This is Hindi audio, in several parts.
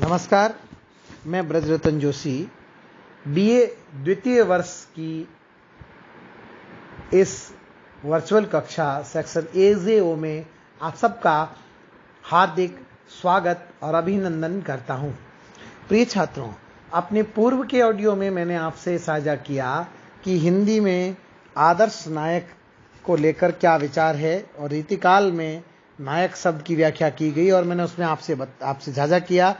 नमस्कार, मैं ब्रजरतन जोशी बीए द्वितीय वर्ष की इस वर्चुअल कक्षा सेक्शन एजेओ में आप सबका हार्दिक स्वागत और अभिनंदन करता हूं। प्रिय छात्रों, अपने पूर्व के ऑडियो में मैंने आपसे साझा किया कि हिंदी में आदर्श नायक को लेकर क्या विचार है और रीतिकाल में नायक शब्द की व्याख्या की गई और मैंने उसमें आपसे साझा किया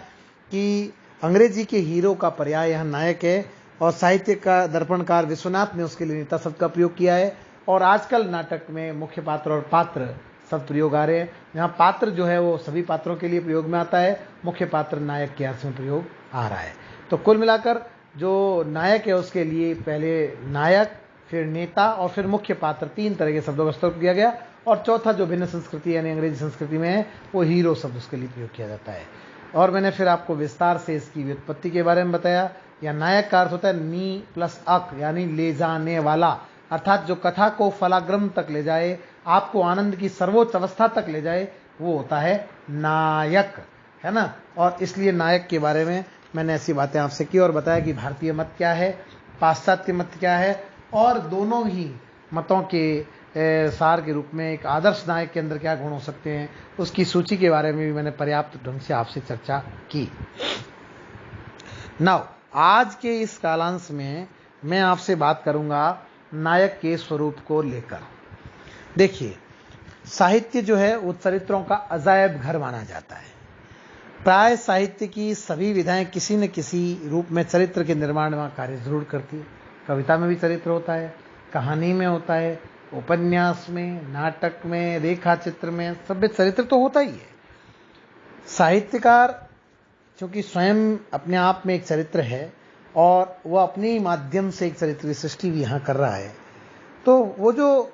कि अंग्रेजी के हीरो का पर्याय यहाँ नायक है और साहित्य का दर्पणकार विश्वनाथ ने उसके लिए नेता शब्द का प्रयोग किया है। और आजकल नाटक में मुख्य पात्र और पात्र शब्द प्रयोग आ रहे हैं। यहाँ पात्र जो है वो सभी पात्रों के लिए प्रयोग में आता है, मुख्य पात्र नायक के अर्थ में प्रयोग आ रहा है। तो कुल मिलाकर जो नायक है उसके लिए पहले नायक, फिर नेता और फिर मुख्य पात्र, तीन तरह के शब्दों का प्रयोग किया गया। और चौथा जो भिन्न संस्कृति यानी अंग्रेजी संस्कृति में है वो हीरो शब्द उसके लिए प्रयोग किया जाता है। और मैंने फिर आपको विस्तार से इसकी व्युत्पत्ति के बारे में बताया। या नायक का अर्थ होता है नी प्लस अक यानी ले जाने वाला, अर्थात जो कथा को फलाग्रम तक ले जाए, आपको आनंद की सर्वोच्च अवस्था तक ले जाए, वो होता है नायक, है ना। और इसलिए नायक के बारे में मैंने ऐसी बातें आपसे की और बताया कि भारतीय मत क्या है, पाश्चात्य मत क्या है और दोनों ही मतों के सार के रूप में एक आदर्श नायक के अंदर क्या गुण हो सकते हैं, उसकी सूची के बारे में भी मैंने पर्याप्त ढंग से आपसे चर्चा की। नाउ आज के इस कालांश में मैं आपसे बात करूंगा नायक के स्वरूप को लेकर। देखिए, साहित्य जो है वो चरित्रों का अजायब घर माना जाता है। प्राय साहित्य की सभी विधाएं किसी न किसी रूप में चरित्र के निर्माण में कार्य जरूर करती है। कविता में भी चरित्र होता है, कहानी में होता है, उपन्यास में, नाटक में, रेखा चित्र में, सब में चरित्र तो होता ही है। साहित्यकार क्योंकि स्वयं अपने आप में एक चरित्र है और वह अपने ही माध्यम से एक चरित्र की सृष्टि भी यहाँ कर रहा है, तो वो जो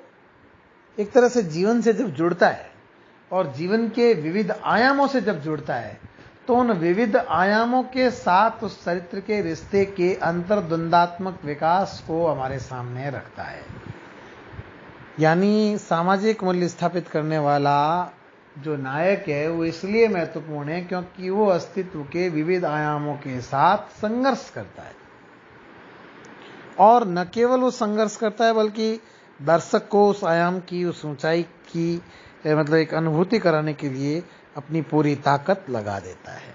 एक तरह से जीवन से जब जुड़ता है और जीवन के विविध आयामों से जब जुड़ता है तो उन विविध आयामों के साथ उस चरित्र के रिश्ते के अंतर्द्वंदात्मक विकास को हमारे सामने रखता है। यानी सामाजिक मूल्य स्थापित करने वाला जो नायक है वो इसलिए महत्वपूर्ण है क्योंकि वो अस्तित्व के विविध आयामों के साथ संघर्ष करता है और न केवल वो संघर्ष करता है बल्कि दर्शक को उस आयाम की, उस ऊंचाई की मतलब एक अनुभूति कराने के लिए अपनी पूरी ताकत लगा देता है।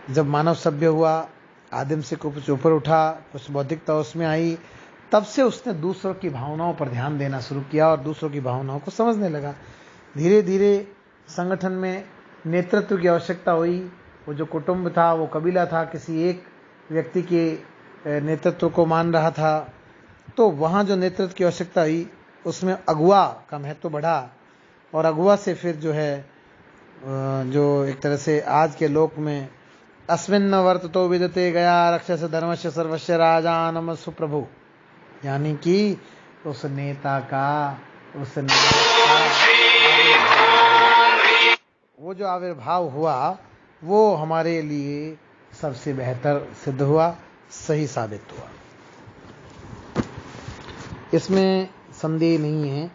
जब मानव सभ्य हुआ, आदिम से कुछ ऊपर उठा, कुछ बौद्धिकता उसमें आई, तब से उसने दूसरों की भावनाओं पर ध्यान देना शुरू किया और दूसरों की भावनाओं को समझने लगा। धीरे धीरे संगठन में नेतृत्व की आवश्यकता हुई। वो जो कुटुंब था, वो कबीला था, किसी एक व्यक्ति के नेतृत्व को मान रहा था, तो वहाँ जो नेतृत्व की आवश्यकता हुई उसमें अगुआ का महत्व बढ़ा और अगुआ से फिर जो है जो एक तरह से आज के लोक में अस्मिन् वर्ततो विदते गया रक्षस धर्मस्य सर्वस्य राजानम सुप्रभु, यानी कि उस नेता का, उस वो जो आविर्भाव हुआ वो हमारे लिए सबसे बेहतर सिद्ध हुआ, सही साबित हुआ। इसमें संदेह नहीं है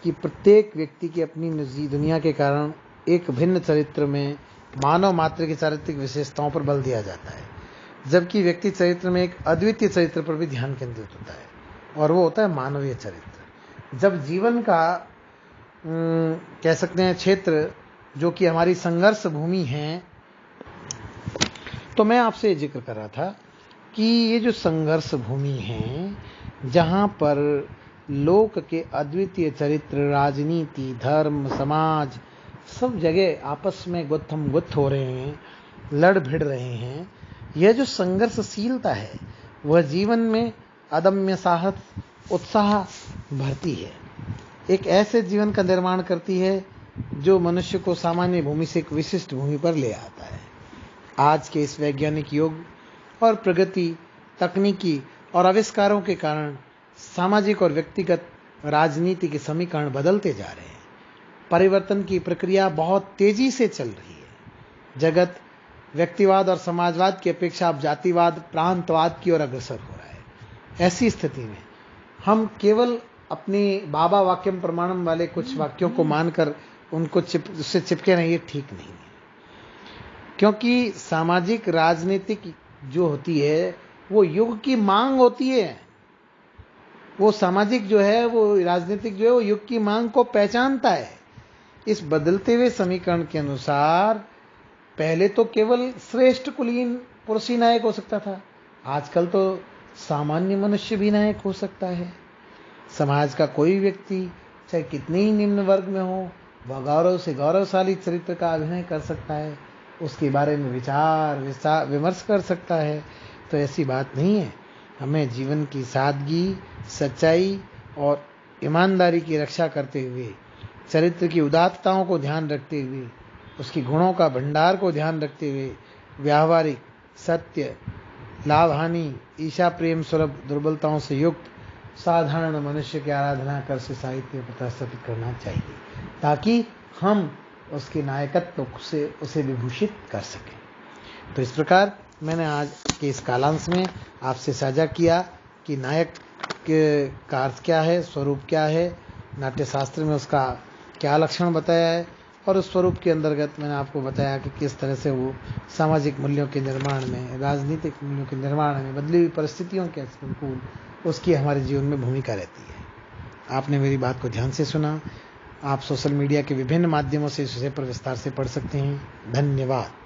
कि प्रत्येक व्यक्ति की अपनी निजी दुनिया के कारण एक भिन्न चरित्र में मानव मात्र की चारित्रिक विशेषताओं पर बल दिया जाता है, जबकि व्यक्ति चरित्र में एक अद्वितीय चरित्र पर भी ध्यान केंद्रित होता है और वो होता है मानवीय चरित्र। जब जीवन का कह सकते हैं क्षेत्र जो कि हमारी संघर्ष भूमि है, तो मैं आपसे जिक्र कर रहा था कि ये जो संघर्ष भूमि है जहाँ पर लोक के अद्वितीय चरित्र, राजनीति, धर्म, समाज सब जगह आपस में गुत्थम गुत्थ हो रहे हैं, लड़ भिड़ रहे हैं, यह जो संघर्षशीलता है वह जीवन में अदम्य साहस, उत्साह भरती है। एक ऐसे जीवन का निर्माण करती है जो मनुष्य को सामान्य भूमि से एक विशिष्ट भूमि पर ले आता है। आज के इस वैज्ञानिक युग और प्रगति, तकनीकी और आविष्कारों के कारण सामाजिक और व्यक्तिगत राजनीति के समीकरण बदलते जा रहे हैं। परिवर्तन की प्रक्रिया बहुत तेजी से चल रही है। जगत व्यक्तिवाद और समाजवाद की अपेक्षा अब जातिवाद, प्रांतवाद की ओर अग्रसर हो रहा है। ऐसी स्थिति में हम केवल अपने बाबा वाक्यम प्रमाणम वाले कुछ वाक्यों को मानकर उनको उससे चिपके नहीं, ये ठीक नहीं है। क्योंकि सामाजिक राजनीतिक जो होती है वो युग की मांग होती है। वो सामाजिक जो है, वो राजनीतिक जो है, वो युग की मांग को पहचानता है। इस बदलते हुए समीकरण के अनुसार पहले तो केवल श्रेष्ठ कुलीन पुरुष ही नायक हो सकता था, आजकल तो सामान्य मनुष्य भी नायक हो सकता है। समाज का कोई व्यक्ति चाहे कितने ही निम्न वर्ग में हो, वह गौरव से गौरवशाली चरित्र का अभिनय कर सकता है, उसके बारे में विचार विमर्श कर सकता है। तो ऐसी बात नहीं है। हमें जीवन की सादगी, सच्चाई और ईमानदारी की रक्षा करते हुए, चरित्र की उदात्तताओं को ध्यान रखते हुए, उसकी गुणों का भंडार को ध्यान रखते हुए, व्यावहारिक, सत्य, लाभ हानि, ईर्ष्या प्रेम सुलभ दुर्बलताओं से युक्त साधारण मनुष्य की आराधना कर से साहित्य प्रस्थापित करना चाहिए, ताकि हम उसके नायकत्व से उसे विभूषित कर सकें। तो इस प्रकार मैंने आज के इस कालांश में आपसे साझा किया कि नायक का अर्थ क्या है, स्वरूप क्या है, नाट्यशास्त्र में उसका क्या लक्षण बताया है, और उस स्वरूप के अंतर्गत मैंने आपको बताया कि किस तरह से वो सामाजिक मूल्यों के निर्माण में, राजनीतिक मूल्यों के निर्माण में, बदली हुई परिस्थितियों के अनुकूल उसकी हमारे जीवन में भूमिका रहती है। आपने मेरी बात को ध्यान से सुना। आप सोशल मीडिया के विभिन्न माध्यमों से इस विषय पर विस्तार से पढ़ सकते हैं। धन्यवाद।